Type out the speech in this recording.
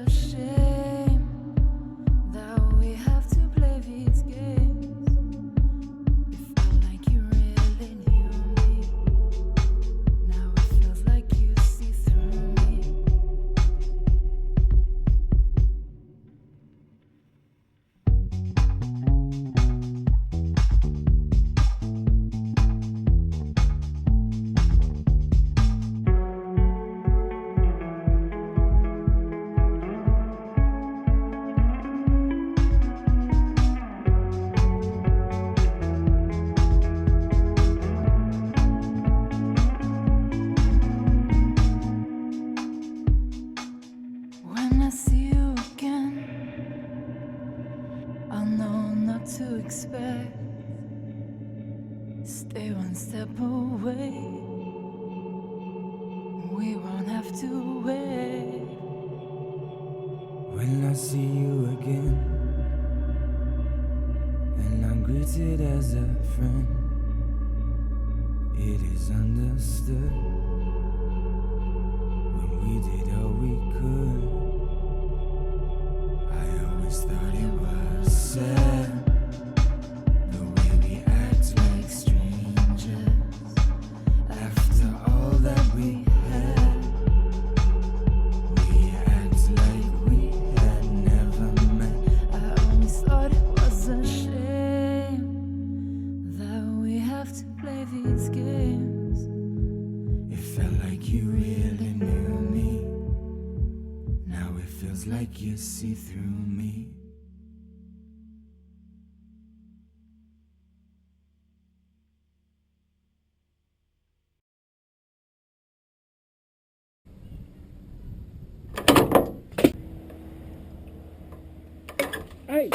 a shame that we have to play these games. It felt like you really knew me. Now it feels like you see through me. When I see you again, I'll know not to expect. Stay one step away. We won't have to wait. When I see you again, and I'm greeted as a friend, it is understood. When we did all we could, I always thought it was sad, the way we act like strangers after all that we had. We act like we had never met. I always thought it was a shame that we have to play these games. It felt like you really knew me. Now it feels like you see through me. Hey!